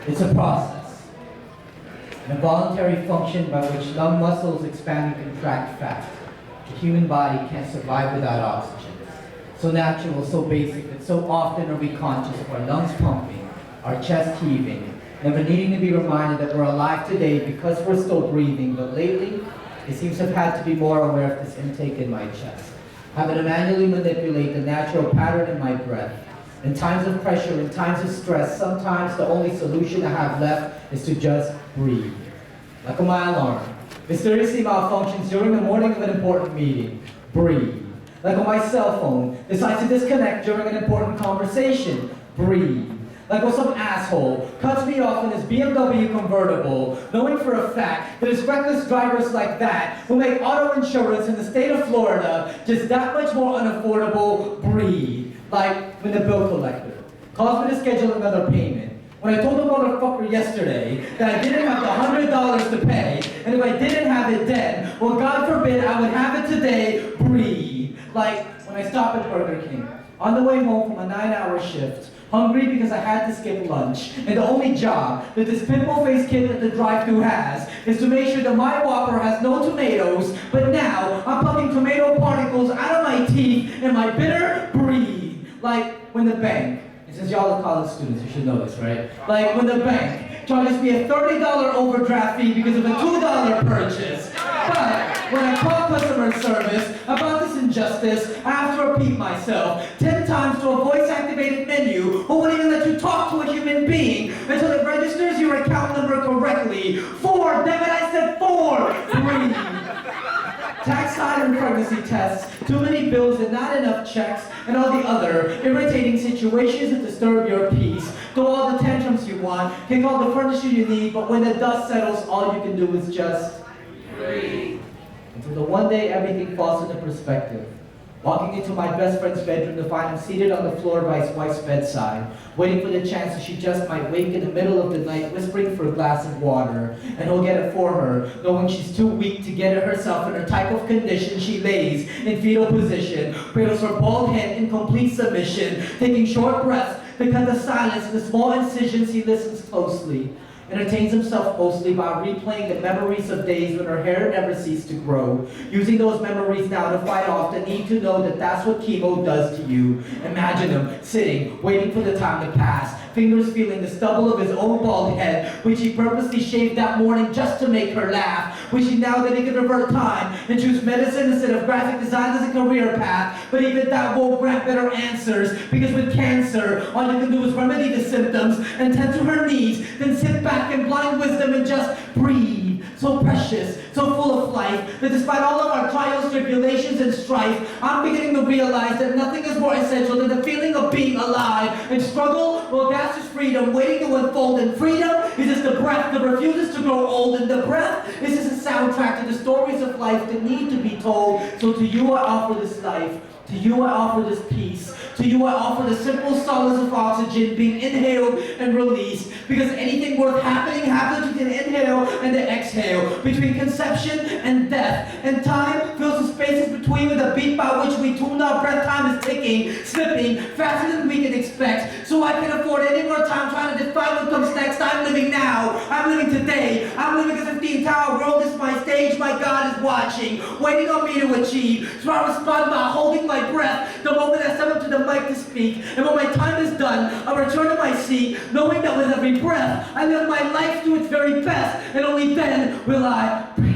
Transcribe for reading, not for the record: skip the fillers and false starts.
It's a process, an involuntary function by which lung muscles expand and contract fast. The human body can't survive without oxygen. So natural, so basic, that so often are we conscious of our lungs pumping, our chest heaving, never needing to be reminded that we're alive today because we're still breathing. But lately, it seems to have had to be more aware of this intake in my chest, having to manually manipulate the natural pattern in my breath. In times of pressure, in times of stress, sometimes the only solution I have left is to just breathe. Like on my alarm, mysteriously malfunctions during the morning of an important meeting. Breathe. Like when my cell phone decides to disconnect during an important conversation. Breathe. Like when some asshole cuts me off in his BMW convertible, knowing for a fact that it's reckless drivers like that who make auto insurance in the state of Florida just that much more unaffordable. Breathe. Like when the bill collector calls me to schedule another payment. When I told the motherfucker yesterday that I didn't have the $100 to pay, and if I didn't have it then, well, God forbid I would have it today. Breathe. Like when I stop at Burger King on the way home from a 9-hour shift, hungry because I had to skip lunch, and the only job that this pimple-faced kid at the drive-thru has is to make sure that my Whopper has no tomatoes, but now I'm plucking tomato particles out of my teeth and my bitter breathe. Like when the bank, and since y'all are college students, you should know this, right? Like when the bank charges me a $30 overdraft fee because of a $2 purchase. But when I call customer service about this injustice, I have to repeat myself 10 times to a voice-activated menu who won't even let you talk to a human being until it registers your account number correctly. 4, damn it, I said 4! Breathe. Tax siren pregnancy tests, too many bills and not enough checks, and all the other irritating situations that disturb your peace. Throw all the tantrums you want, kick all the furniture you need, but when the dust settles, all you can do is just breathe. Until the one day everything falls into perspective. Walking into my best friend's bedroom to find him seated on the floor by his wife's bedside, waiting for the chance that she just might wake in the middle of the night, whispering for a glass of water, and he'll get it for her, knowing she's too weak to get it herself. In her type of condition, she lays in fetal position, cradles her bald head in complete submission, taking short breaths to cut the silence in the small incisions. He listens closely, entertains himself mostly by replaying the memories of days when her hair never ceased to grow, using those memories now to fight off the need to know that that's what chemo does to you. Imagine him sitting, waiting for the time to pass, fingers feeling the stubble of his own bald head, which he purposely shaved that morning just to make her laugh, wishing now that he could revert time and choose medicine instead of graphic design as a career path. But even that won't grant better answers, because with cancer, all you can do is remedy the symptoms and tend to her needs, then sit back in blind wisdom and just breathe. So precious, so full of life, that despite all of our trials, tribulations, and strife, I'm beginning to realize that nothing is more essential than the feeling of being alive. And struggle, well, that's just freedom, waiting to unfold. And freedom is just the breath that refuses to grow old. And the breath is just a soundtrack to the stories of life that need to be told. So to you I offer this life. To you I offer this peace. To you I offer the simple solace of oxygen being inhaled and released. Because anything worth happening happens between the inhale and the exhale, between conception and death. And time fills the spaces between with a beat by which we tune our breath. Time is ticking, slipping, faster than we can expect. So I can afford any more time trying to define what comes next. I'm living now. I'm living today. I'm living as if the entire world is my stage. My God is watching, waiting on me to achieve. So I respond by holding my breath the moment I step up to the mic to speak. And when my time is done, I return to my seat, knowing that with every breath, I live my life to its very best, and only then will I breathe.